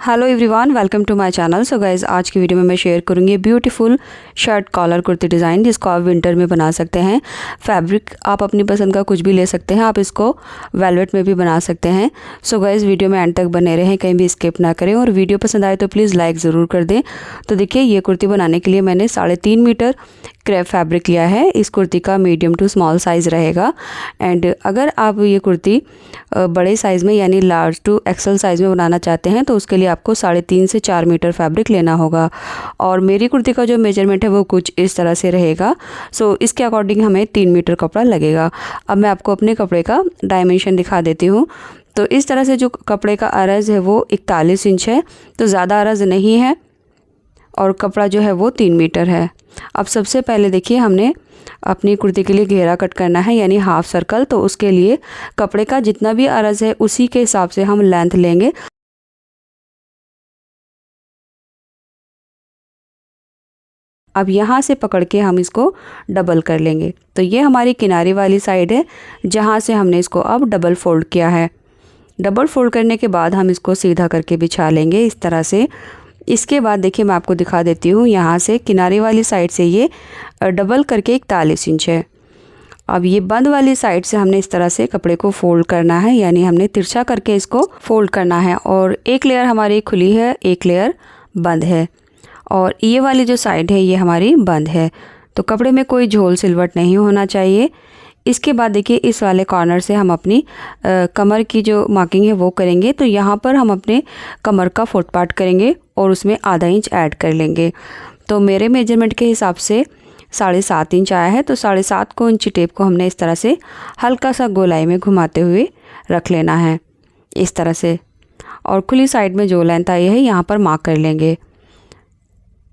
Hello everyone, welcome to my channel. So guys, आज की video में मैं शेयर करूंगी beautiful shirt collar kurti design, जिसको आप विंटर में बना सकते हैं। फैब्रिक आप अपनी पसंद का कुछ भी ले सकते हैं, आप इसको वेलवेट में भी बना सकते हैं। सो गाइज़, वीडियो में एंड तक बने रहें, कहीं भी स्किप ना करें, और वीडियो पसंद आए तो प्लीज़ लाइक ज़रूर कर दें। तो देखिए, ये कुर्ती बनाने के लिए मैंने 3.5 मीटर क्रेप फैब्रिक लिया है। इस कुर्ती का मीडियम टू स्मॉल साइज़ रहेगा। एंड अगर आप ये कुर्ती बड़े साइज़ में यानी लार्ज टू एक्सल साइज़ में बनाना चाहते हैं तो उसके लिए आपको 3.5 से 4 मीटर फैब्रिक लेना होगा। और मेरी कुर्ती का जो मेजरमेंट है वो कुछ इस तरह से रहेगा। सो इसके अकॉर्डिंग हमें 3 मीटर कपड़ा लगेगा। अब मैं आपको अपने कपड़े का डायमेंशन दिखा देती हूँ। तो इस तरह से जो कपड़े का अरज़ है वो 41 इंच है, तो ज़्यादा अरज़ नहीं है, और कपड़ा जो है वो 3 मीटर है। अब सबसे पहले देखिए, हमने अपनी कुर्ती के लिए घेरा कट करना है यानी हाफ सर्कल। तो उसके लिए कपड़े का जितना भी अरज़ है उसी के हिसाब से हम लेंथ लेंगे। अब यहाँ से पकड़ के हम इसको डबल कर लेंगे। तो ये हमारी किनारे वाली साइड है जहाँ से हमने इसको अब डबल फोल्ड किया है। डबल फोल्ड करने के बाद हम इसको सीधा करके बिछा लेंगे इस तरह से। इसके बाद देखिए, मैं आपको दिखा देती हूँ, यहाँ से किनारे वाली साइड से ये डबल करके 41 इंच है। अब ये बंद वाली साइड से हमने इस तरह से कपड़े को फोल्ड करना है, यानी हमने तिरछा करके इसको फोल्ड करना है। और एक लेयर हमारी खुली है, एक लेयर बंद है, और ये वाली जो साइड है ये हमारी बंद है। तो कपड़े में कोई झोल सिलवट नहीं होना चाहिए। इसके बाद देखिए, इस वाले कॉर्नर से हम अपनी कमर की जो मार्किंग है वो करेंगे। तो यहाँ पर हम अपने कमर का फोर्थ पार्ट करेंगे और उसमें आधा इंच ऐड कर लेंगे। तो मेरे मेजरमेंट के हिसाब से 7.5 इंच आया है। तो 7.5 को इंची टेप को हमने इस तरह से हल्का सा गोलाई में घुमाते हुए रख लेना है इस तरह से, और खुली साइड में जो लेंथ आई है यहाँ पर मार्क कर लेंगे।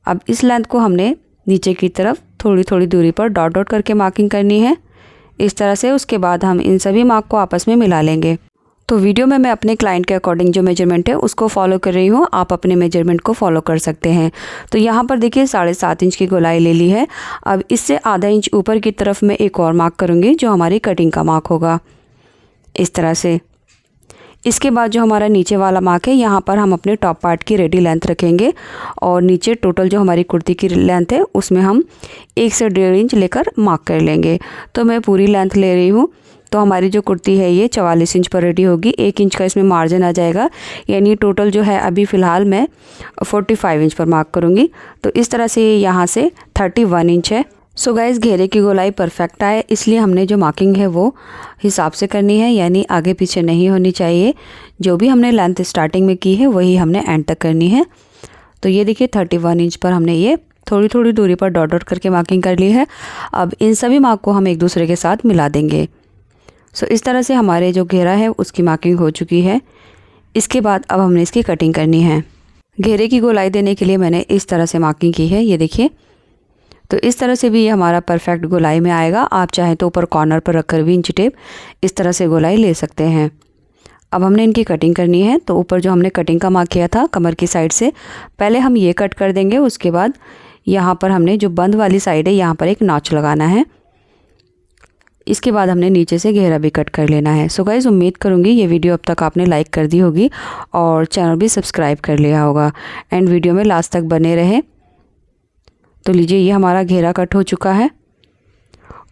अब इस लेंथ को हमने नीचे की तरफ थोड़ी थोड़ी दूरी पर डॉट डॉट करके मार्किंग करनी है इस तरह से। उसके बाद हम इन सभी मार्क को आपस में मिला लेंगे। तो वीडियो में मैं अपने क्लाइंट के अकॉर्डिंग जो मेजरमेंट है उसको फॉलो कर रही हूँ, आप अपने मेजरमेंट को फॉलो कर सकते हैं। तो यहाँ पर देखिए, 7.5 इंच की गोलाई ले ली है। अब इससे आधा इंच ऊपर की तरफ मैं एक और मार्क करूँगी जो हमारी कटिंग का मार्क होगा इस तरह से। इसके बाद जो हमारा नीचे वाला मार्क है यहाँ पर हम अपने टॉप पार्ट की रेडी लेंथ रखेंगे, और नीचे टोटल जो हमारी कुर्ती की लेंथ है उसमें हम 1 से 1.5 इंच लेकर मार्क कर लेंगे। तो मैं पूरी लेंथ ले रही हूँ। तो हमारी जो कुर्ती है ये 44 इंच पर रेडी होगी। 1 इंच का इसमें मार्जिन आ जाएगा, यानी टोटल जो है अभी फ़िलहाल मैं 45 इंच पर मार्क करूँगी। तो इस तरह से यहाँ से 31 इंच है। सो गाइज़, घेरे की गोलाई परफेक्ट आए इसलिए हमने जो मार्किंग है वो हिसाब से करनी है, यानी आगे पीछे नहीं होनी चाहिए। जो भी हमने लेंथ स्टार्टिंग में की है वही हमने एंड तक करनी है। तो ये देखिए, 31 इंच पर हमने ये थोड़ी थोड़ी दूरी पर डॉट डॉट करके मार्किंग कर ली है। अब इन सभी मार्क को हम एक दूसरे के साथ मिला देंगे। सो इस तरह से हमारे जो घेरा है उसकी मार्किंग हो चुकी है। इसके बाद अब हमने इसकी कटिंग करनी है। घेरे की गोलाई देने के लिए मैंने इस तरह से मार्किंग की है, ये देखिए। तो इस तरह से भी ये हमारा परफेक्ट गोलाई में आएगा। आप चाहें तो ऊपर कॉर्नर पर रखकर भी इंची टेप इस तरह से गोलाई ले सकते हैं। अब हमने इनकी कटिंग करनी है। तो ऊपर जो हमने कटिंग का मार्क किया था कमर की साइड से, पहले हम ये कट कर देंगे। उसके बाद यहाँ पर हमने जो बंद वाली साइड है यहाँ पर एक नॉच लगाना है। इसके बाद हमने नीचे से घेरा भी कट कर लेना है। सो गाइस, उम्मीद करूँगी ये वीडियो अब तक आपने लाइक कर दी होगी और चैनल भी सब्सक्राइब कर लिया होगा। एंड वीडियो में लास्ट तक बने रहे। तो लीजिए, ये हमारा घेरा कट हो चुका है,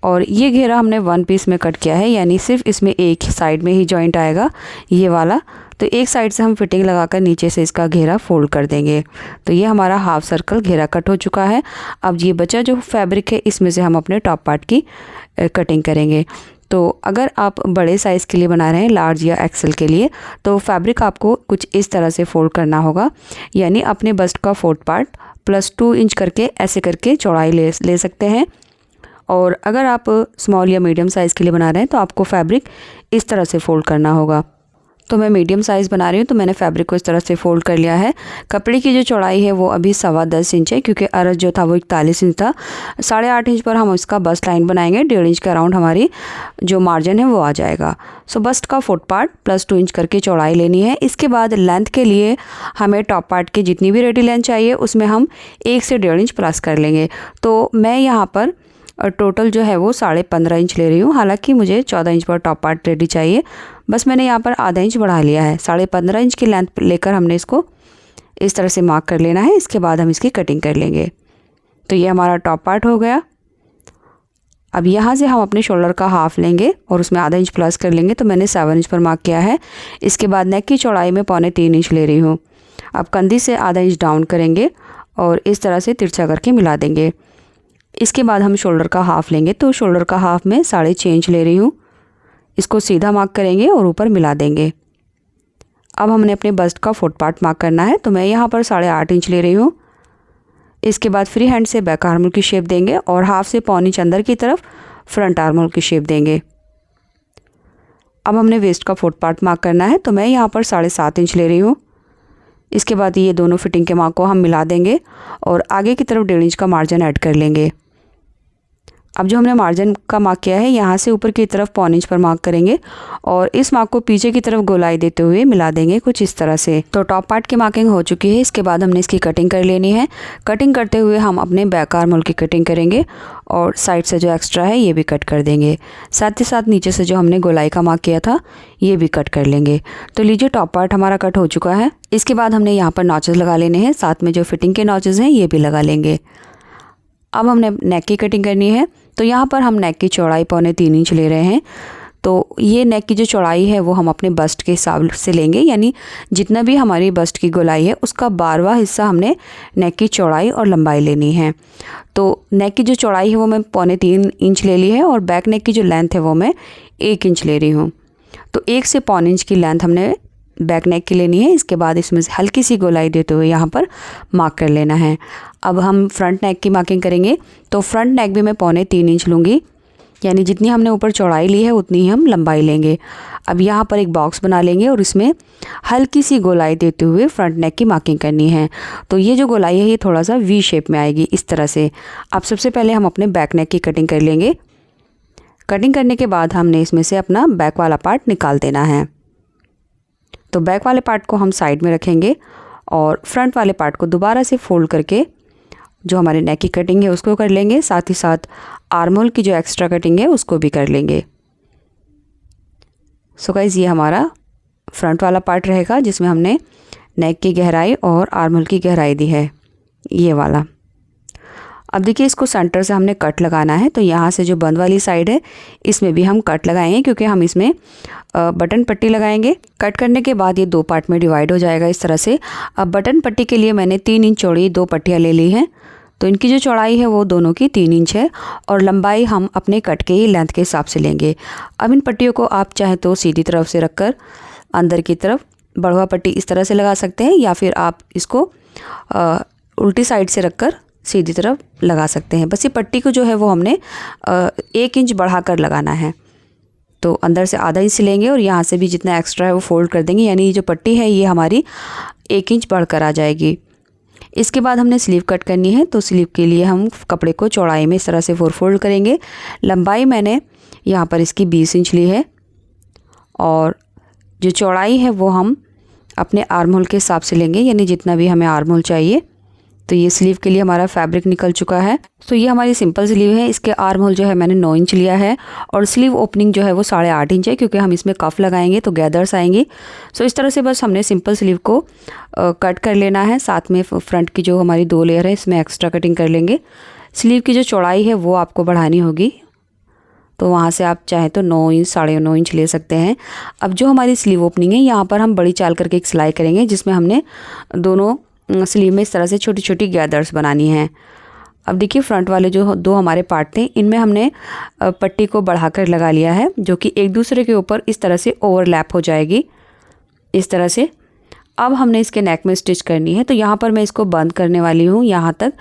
और ये घेरा हमने 1 पीस में कट किया है, यानी सिर्फ इसमें एक साइड में ही जॉइंट आएगा ये वाला। तो एक साइड से हम फिटिंग लगाकर नीचे से इसका घेरा फोल्ड कर देंगे। तो ये हमारा हाफ सर्कल घेरा कट हो चुका है। अब ये बचा जो फैब्रिक है इसमें से हम अपने टॉप पार्ट की कटिंग करेंगे। तो अगर आप बड़े साइज़ के लिए बना रहे हैं, लार्ज या एक्सेल के लिए, तो फैब्रिक आपको कुछ इस तरह से फोल्ड करना होगा, यानी अपने बस्ट का फोर्थ पार्ट +2 इंच करके ऐसे करके चौड़ाई ले सकते हैं। और अगर आप स्मॉल या मीडियम साइज़ के लिए बना रहे हैं तो आपको फैब्रिक इस तरह से फोल्ड करना होगा। तो मैं मीडियम साइज़ बना रही हूँ, तो मैंने फैब्रिक को इस तरह से फोल्ड कर लिया है। कपड़े की जो चौड़ाई है वो अभी 10.25 इंच है, क्योंकि अरज़ जो था वो 41 इंच था। 8.5 इंच पर हम इसका बस्ट लाइन बनाएंगे। 1.5 इंच के अराउंड हमारी जो मार्जिन है वो आ जाएगा। सो बस्ट का फोर्थ पार्ट +2 इंच करके चौड़ाई लेनी है। इसके बाद लेंथ के लिए हमें टॉप पार्ट की जितनी भी रेडी लेंथ चाहिए उसमें हम 1 से 1.5 इंच प्लस कर लेंगे। तो मैं यहाँ पर टोटल जो है वो 15.5 इंच ले रही हूँ। हालांकि मुझे 14 इंच पर टॉप पार्ट रेडी चाहिए, बस मैंने यहाँ पर आधा इंच बढ़ा लिया है। 15.5 इंच की लेंथ लेकर हमने इसको इस तरह से मार्क कर लेना है। इसके बाद हम इसकी कटिंग कर लेंगे। तो ये हमारा टॉप पार्ट हो गया। अब यहाँ से हम अपने शोल्डर का हाफ लेंगे और उसमें आधा इंच प्लस कर लेंगे। तो मैंने 7 इंच पर मार्क किया है। इसके बाद नेक की चौड़ाई में 3.25 इंच ले रही हूँ। अब कंधी से आधा इंच डाउन करेंगे और इस तरह से तिरछा करके मिला देंगे। इसके बाद हम शोल्डर का हाफ लेंगे। तो शोल्डर का हाफ में 6.5 इंच ले रही हूँ। इसको सीधा मार्क करेंगे और ऊपर मिला देंगे। अब हमने अपने बस्ट का फुट पार्ट मार्क करना है। तो मैं यहाँ पर 8.5 इंच ले रही हूँ। इसके बाद फ्री हैंड से बैक आर्म होल की शेप देंगे और हाफ से 1.25 इंच अंदर की तरफ फ्रंट आर्म होल की शेप देंगे। अब हमने वेस्ट का फुट पार्ट मार्क करना है। तो मैं यहाँ पर 7.5 इंच ले रही हूँ। इसके बाद ये दोनों फिटिंग के मार्क को हम मिला देंगे और आगे की तरफ 1.5 इंच का मार्जिन ऐड कर लेंगे। अब जो हमने मार्जिन का मार्क किया है, यहाँ से ऊपर की तरफ 1.25 इंच पर मार्क करेंगे और इस मार्क को पीछे की तरफ गोलाई देते हुए मिला देंगे कुछ इस तरह से। तो टॉप पार्ट की मार्किंग हो चुकी है। इसके बाद हमने इसकी कटिंग कर लेनी है। कटिंग करते हुए हम अपने बैक आर्म होल की कटिंग करेंगे और साइड से जो एक्स्ट्रा है ये भी कट कर देंगे। साथ ही साथ नीचे से जो हमने गोलाई का मार्क किया था ये भी कट कर लेंगे। तो लीजिए, टॉप पार्ट हमारा कट हो चुका है। इसके बाद हमने यहाँ पर नॉचेस लगा लेने हैं। साथ में जो फिटिंग के नॉचेस हैं ये भी लगा लेंगे। अब हमने नेक की कटिंग करनी है। तो यहाँ पर हम नेक की चौड़ाई 3.25 इंच ले रहे हैं। तो ये नेक की जो चौड़ाई है वो हम अपने बस्ट के हिसाब से लेंगे, यानी जितना भी हमारी बस्ट की गोलाई है उसका 12वां हिस्सा हमने नेक की चौड़ाई और लंबाई लेनी है। तो नेक की जो चौड़ाई है वो मैं 3.25 इंच ले ली है और बैक नेक की जो लेंथ है वो मैं 1 इंच ले रही हूँ। तो 1 से 1.25 इंच की लेंथ हमने बैक नेक की लेनी है। इसके बाद इसमें से हल्की सी गोलाई देते हुए यहाँ पर मार्क कर लेना है। अब हम फ्रंट नेक की मार्किंग करेंगे। तो फ्रंट नेक भी मैं 3.25 इंच लूँगी, यानी जितनी हमने ऊपर चौड़ाई ली है उतनी ही हम लंबाई लेंगे। अब यहाँ पर एक बॉक्स बना लेंगे और इसमें हल्की सी गोलाई देते हुए फ्रंट नेक की मार्किंग करनी है। तो ये जो गोलाई है ये थोड़ा सा वी शेप में आएगी इस तरह से। अब सबसे पहले हम अपने बैक नेक की कटिंग कर लेंगे। कटिंग करने के बाद हमने इसमें से अपना बैक वाला पार्ट निकाल देना है। तो बैक वाले पार्ट को हम साइड में रखेंगे और फ्रंट वाले पार्ट को दोबारा से फोल्ड करके जो हमारे नेक की कटिंग है उसको कर लेंगे। साथ ही साथ आर्म होल की जो एक्स्ट्रा कटिंग है उसको भी कर लेंगे। सो गाइस, ये हमारा फ्रंट वाला पार्ट रहेगा जिसमें हमने नेक की गहराई और आर्म होल की गहराई दी है, ये वाला। अब देखिए, इसको सेंटर से हमने कट लगाना है। तो यहाँ से जो बंद वाली साइड है इसमें भी हम कट लगाएंगे, क्योंकि हम इसमें बटन पट्टी लगाएंगे। कट करने के बाद ये 2 पार्ट में डिवाइड हो जाएगा इस तरह से। अब बटन पट्टी के लिए मैंने 3 इंच चौड़ी 2 पट्टियाँ ले ली हैं। तो इनकी जो चौड़ाई है वो दोनों की 3 इंच है और लंबाई हम अपने कट के ही लेंथ के हिसाब से लेंगे। अब इन पट्टियों को आप चाहे तो सीधी तरफ से रखकर अंदर की तरफ बढ़वा पट्टी इस तरह से लगा सकते हैं, या फिर आप इसको उल्टी साइड से रखकर सीधी तरफ लगा सकते हैं। बस ये पट्टी को जो है वो हमने 1 इंच बढ़ाकर लगाना है। तो अंदर से आधा इंच लेंगे और यहाँ से भी जितना एक्स्ट्रा है वो फोल्ड कर देंगे, यानी ये जो पट्टी है ये हमारी 1 इंच बढ़कर आ जाएगी। इसके बाद हमने स्लीव कट करनी है। तो स्लीव के लिए हम कपड़े को चौड़ाई में इस तरह से 4 फोल्ड करेंगे। लंबाई मैंने यहाँ पर इसकी 20 इंच ली है और जो चौड़ाई है वो हम अपने आर्म होल के हिसाब से लेंगे, यानी जितना भी हमें आर्म होल चाहिए। तो ये स्लीव के लिए हमारा फैब्रिक निकल चुका है। तो ये हमारी सिंपल स्लीव है। इसके आर्म होल जो है मैंने 9 इंच लिया है और स्लीव ओपनिंग जो है वो 8.5 इंच है, क्योंकि हम इसमें कफ लगाएंगे तो गैदर्स आएंगी। सो इस तरह से बस हमने सिंपल स्लीव को कट कर लेना है। साथ में फ्रंट की जो हमारी 2 लेयर है इसमें एक्स्ट्रा कटिंग कर लेंगे। स्लीव की जो चौड़ाई है वो आपको बढ़ानी होगी, तो वहाँ से आप चाहें तो 9 इंच 9.5 इंच ले सकते हैं। अब जो हमारी स्लीव ओपनिंग है यहाँ पर हम बड़ी चाल करके एक सिलाई करेंगे, जिसमें हमने दोनों स्लीव में इस तरह से छोटी छोटी गैदर्स बनानी है। अब देखिए, फ्रंट वाले जो 2 हमारे पार्ट थे इनमें हमने पट्टी को बढ़ाकर लगा लिया है, जो कि एक दूसरे के ऊपर इस तरह से ओवरलैप हो जाएगी इस तरह से। अब हमने इसके नेक में स्टिच करनी है। तो यहाँ पर मैं इसको बंद करने वाली हूँ यहाँ तक,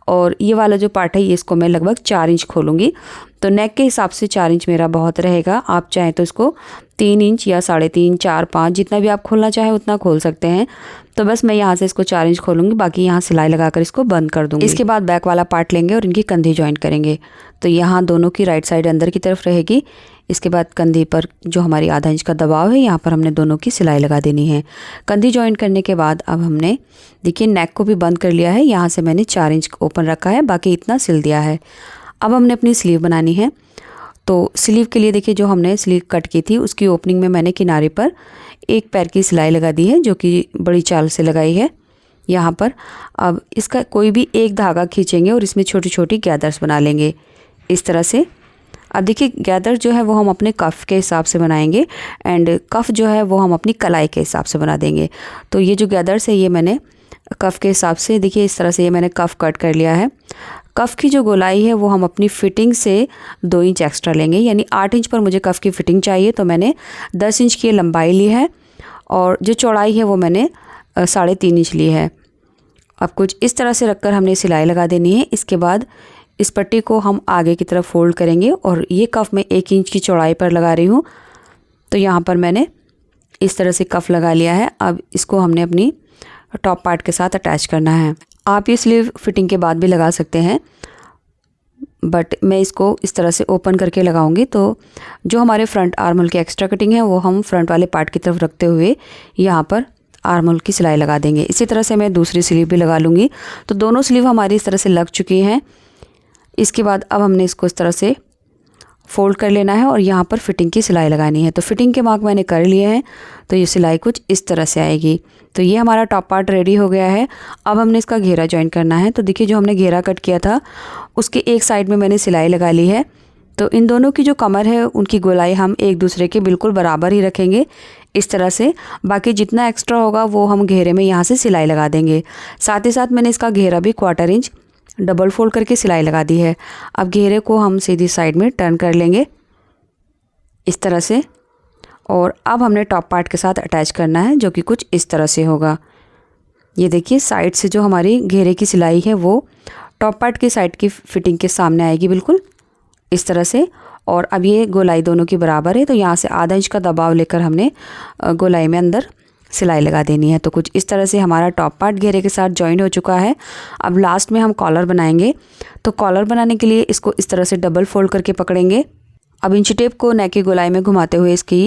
और ये वाला जो पार्ट है ये इसको मैं लगभग 4 इंच खोलूँगी। तो नेक के हिसाब से 4 इंच मेरा बहुत रहेगा। आप चाहें तो इसको 3 इंच या 3.5, 4, 5 जितना भी आप खोलना चाहें उतना खोल सकते हैं। तो बस मैं यहाँ से इसको 4 इंच खोलूँगी, बाकी यहाँ सिलाई लगाकर इसको बंद कर दूँगी। इसके बाद बैक वाला पार्ट लेंगे और इनकी कंधी जॉइंट करेंगे। तो यहाँ दोनों की राइट साइड अंदर की तरफ रहेगी। इसके बाद कंधी पर जो हमारी आधा इंच का दबाव है यहाँ पर हमने दोनों की सिलाई लगा देनी है। कंधी जॉइंट करने के बाद अब हमने देखिए नेक को भी बंद कर लिया है। यहाँ से मैंने 4 इंच ओपन रखा है, बाकी इतना सिल दिया है। अब हमने अपनी स्लीव बनानी है। तो स्लीव के लिए देखिए, जो हमने स्लीव कट की थी उसकी ओपनिंग में मैंने किनारे पर 1 पैर की सिलाई लगा दी है, जो कि बड़ी चाल से लगाई है। यहाँ पर। अब इसका कोई भी एक धागा खींचेंगे और इसमें छोटी छोटी गैदर्स बना लेंगे इस तरह से। अब देखिए गैदर जो है वो हम अपने कफ़ के हिसाब से बनाएंगे एंड कफ़ जो है वो हम अपनी कलाई के हिसाब से बना देंगे। तो ये जो गैदर्स है ये मैंने कफ़ के हिसाब से, देखिए इस तरह से ये मैंने कफ़ कट कर लिया है। कफ़ की जो गोलाई है वो हम अपनी फ़िटिंग से 2 इंच एक्स्ट्रा लेंगे, यानी 8 इंच पर मुझे कफ़ की फ़िटिंग चाहिए, तो मैंने 10 इंच की लंबाई ली है और जो चौड़ाई है वो मैंने 3.5 इंच ली है। अब कुछ इस तरह से रखकर हमने सिलाई लगा देनी है। इसके बाद इस पट्टी को हम आगे की तरफ फोल्ड करेंगे और ये कफ़ मैं 1 इंच की चौड़ाई पर लगा रही हूँ। तो यहाँ पर मैंने इस तरह से कफ़ लगा लिया है। अब इसको हमने अपनी टॉप पार्ट के साथ अटैच करना है। आप ये स्लीव फिटिंग के बाद भी लगा सकते हैं, बट मैं इसको इस तरह से ओपन करके लगाऊंगी। तो जो हमारे फ्रंट आर्म होल की एक्स्ट्रा कटिंग है वो हम फ्रंट वाले पार्ट की तरफ रखते हुए यहाँ पर आर्म होल की सिलाई लगा देंगे। इसी तरह से मैं दूसरी स्लीव भी लगा लूँगी। तो दोनों स्लीव हमारी इस तरह से लग चुकी हैं। इसके बाद अब हमने इसको इस तरह से फ़ोल्ड कर लेना है और यहाँ पर फिटिंग की सिलाई लगानी है। तो फिटिंग के मार्क मैंने कर लिए हैं, तो ये सिलाई कुछ इस तरह से आएगी। तो ये हमारा टॉप पार्ट रेडी हो गया है। अब हमने इसका घेरा जॉइन करना है। तो देखिए जो हमने घेरा कट किया था उसके एक साइड में मैंने सिलाई लगा ली है। तो इन दोनों की जो कमर है उनकी गोलाई हम एक दूसरे के बिल्कुल बराबर ही रखेंगे इस तरह से। बाकी जितना एक्स्ट्रा होगा वो हम घेरे में यहाँ से सिलाई लगा देंगे। साथ ही साथ मैंने इसका घेरा भी 1/4 इंच डबल फोल्ड करके सिलाई लगा दी है। अब घेरे को हम सीधी साइड में टर्न कर लेंगे इस तरह से और अब हमने टॉप पार्ट के साथ अटैच करना है, जो कि कुछ इस तरह से होगा। ये देखिए साइड से जो हमारी घेरे की सिलाई है वो टॉप पार्ट की साइड की फिटिंग के सामने आएगी बिल्कुल इस तरह से। और अब ये गोलाई दोनों की बराबर है, तो यहाँ से आधा इंच का दबाव लेकर हमने गोलाई में अंदर सिलाई लगा देनी है। तो कुछ इस तरह से हमारा टॉप पार्ट घेरे के साथ जॉइन हो चुका है। अब लास्ट में हम कॉलर बनाएंगे। तो कॉलर बनाने के लिए इसको इस तरह से डबल फोल्ड करके पकड़ेंगे। अब इंची टेप को नेक की गोलाई में घुमाते हुए इसकी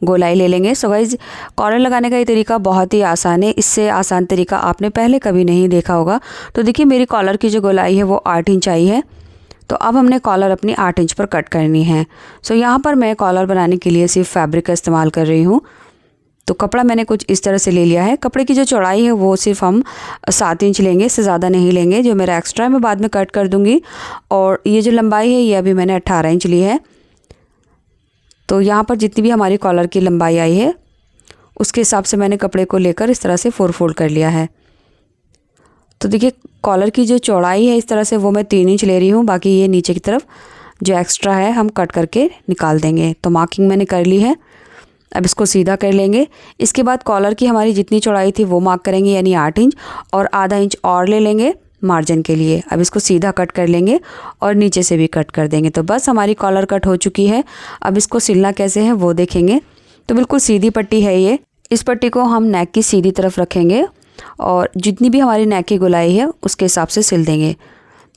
गोलाई ले लेंगे। सो गाइस कॉलर लगाने का ये तरीका बहुत ही आसान है। इससे आसान तरीका आपने पहले कभी नहीं देखा होगा। तो देखिए मेरी कॉलर की जो गोलाई है वो 8 इंच आई है। तो अब हमने कॉलर अपनी 8 इंच पर कट करनी है। सो यहाँ पर मैं कॉलर बनाने के लिए सिर्फ फैब्रिक का इस्तेमाल कर रही हूँ। तो कपड़ा मैंने कुछ इस तरह से ले लिया है। कपड़े की जो चौड़ाई है वो सिर्फ हम 7 इंच लेंगे, इससे ज़्यादा नहीं लेंगे। जो मेरा एक्स्ट्रा है मैं बाद में कट कर दूँगी। और ये जो लंबाई है ये अभी मैंने 18 इंच ली है। तो यहाँ पर जितनी भी हमारी कॉलर की लंबाई आई है उसके हिसाब से मैंने कपड़े को लेकर इस तरह से 4 फोल्ड कर लिया है। तो देखिए कॉलर की जो चौड़ाई है इस तरह से वो मैं 3 इंच ले रही हूँ। बाकी ये नीचे की तरफ जो एक्स्ट्रा है हम कट करके निकाल देंगे। तो मार्किंग मैंने कर ली है। अब इसको सीधा कर लेंगे। इसके बाद कॉलर की हमारी जितनी चौड़ाई थी वो मार्क करेंगे, यानी 8 इंच, और आधा इंच और ले लेंगे मार्जिन के लिए। अब इसको सीधा कट कर लेंगे और नीचे से भी कट कर देंगे। तो बस हमारी कॉलर कट हो चुकी है। अब इसको सिलना कैसे है वो देखेंगे। तो बिल्कुल सीधी पट्टी है ये। इस पट्टी को हम नेक की सीधी तरफ रखेंगे और जितनी भी हमारी नेक की गोलाई है उसके हिसाब से सिल देंगे।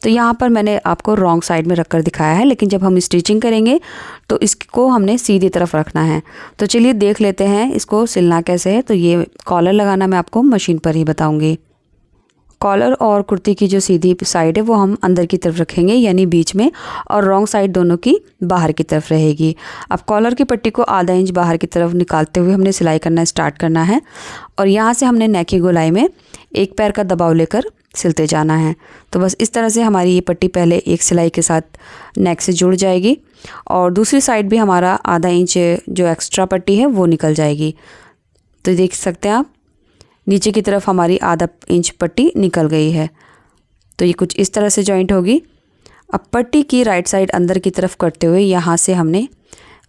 तो यहाँ पर मैंने आपको रॉन्ग साइड में रखकर दिखाया है, लेकिन जब हम स्टिचिंग करेंगे तो इसको हमने सीधी तरफ रखना है। तो चलिए देख लेते हैं इसको सिलना कैसे है। तो ये कॉलर लगाना मैं आपको मशीन पर ही बताऊँगी। कॉलर और कुर्ती की जो सीधी साइड है वो हम अंदर की तरफ रखेंगे, यानी बीच में, और रॉन्ग साइड दोनों की बाहर की तरफ रहेगी। अब कॉलर की पट्टी को आधा इंच बाहर की तरफ निकालते हुए हमने सिलाई करना स्टार्ट करना है और यहाँ से हमने नेक की गोलाई में एक पैर का दबाव लेकर सिलते जाना है। तो बस इस तरह से हमारी ये पट्टी पहले एक सिलाई के साथ नेक से जुड़ जाएगी और दूसरी साइड भी हमारा आधा इंच जो एक्स्ट्रा पट्टी है वो निकल जाएगी। तो देख सकते हैं आप नीचे की तरफ हमारी आधा इंच पट्टी निकल गई है। तो ये कुछ इस तरह से जॉइंट होगी। अब पट्टी की राइट साइड अंदर की तरफ करते हुए यहाँ से हमने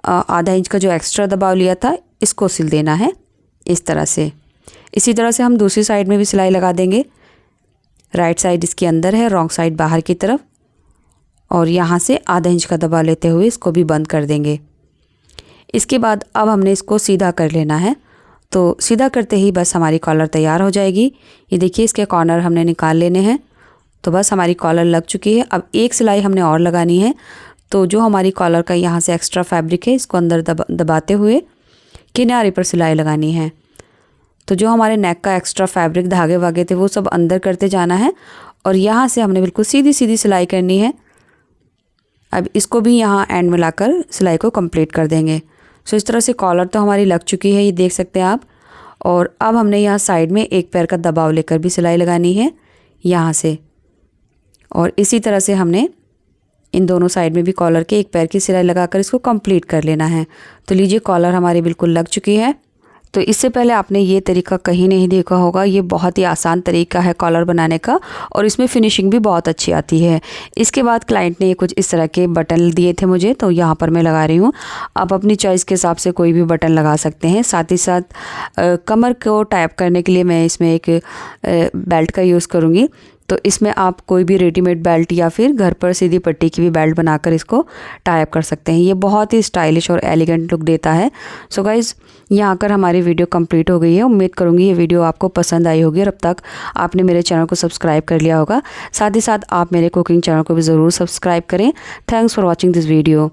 आधा इंच का जो एक्स्ट्रा दबाव लिया था इसको सिल देना है इस तरह से। इसी तरह से हम दूसरी साइड में भी सिलाई लगा देंगे। राइट साइड इसके अंदर है, रॉन्ग साइड बाहर की तरफ, और यहाँ से आधा इंच का दबाव लेते हुए इसको भी बंद कर देंगे। इसके बाद अब हमने इसको सीधा कर लेना है। तो सीधा करते ही बस हमारी कॉलर तैयार हो जाएगी। ये देखिए इसके कॉर्नर हमने निकाल लेने हैं। तो बस हमारी कॉलर लग चुकी है। अब एक सिलाई हमने और लगानी है। तो जो हमारी कॉलर का यहाँ से एक्स्ट्रा फैब्रिक है इसको अंदर दबाते हुए किनारे पर सिलाई लगानी है। तो जो हमारे नेक का एक्स्ट्रा फैब्रिक धागे वागे थे वो सब अंदर करते जाना है और यहाँ से हमने बिल्कुल सीधी सीधी सिलाई करनी है। अब इसको भी यहाँ एंड में लाकर सिलाई को कंप्लीट कर देंगे। सो इस तरह से कॉलर तो हमारी लग चुकी है, ये देख सकते हैं आप। और अब हमने यहाँ साइड में एक पैर का दबाव लेकर भी सिलाई लगानी है यहाँ से, और इसी तरह से हमने इन दोनों साइड में भी कॉलर के एक पैर की सिलाई लगाकर इसको कंप्लीट कर लेना है। तो लीजिए कॉलर हमारी बिल्कुल लग चुकी है। तो इससे पहले आपने ये तरीका कहीं नहीं देखा होगा, ये बहुत ही आसान तरीका है कॉलर बनाने का और इसमें फिनिशिंग भी बहुत अच्छी आती है। इसके बाद क्लाइंट ने कुछ इस तरह के बटन दिए थे मुझे, तो यहाँ पर मैं लगा रही हूँ। आप अपनी चॉइस के हिसाब से कोई भी बटन लगा सकते हैं। साथ ही साथ कमर को टाइप करने के लिए मैं इसमें एक बेल्ट का यूज़ करूँगी। तो इसमें आप कोई भी रेडीमेड बेल्ट या फिर घर पर सीधी पट्टी की भी बेल्ट बनाकर इसको टाई अप कर सकते हैं। ये बहुत ही स्टाइलिश और एलिगेंट लुक देता है। सो गाइज़, यहाँ आकर हमारी वीडियो कंप्लीट हो गई है। उम्मीद करूँगी ये वीडियो आपको पसंद आई होगी और अब तक आपने मेरे चैनल को सब्सक्राइब कर लिया होगा। साथ ही साथ आप मेरे कुकिंग चैनल को भी ज़रूर सब्सक्राइब करें। Thanks for watching this video.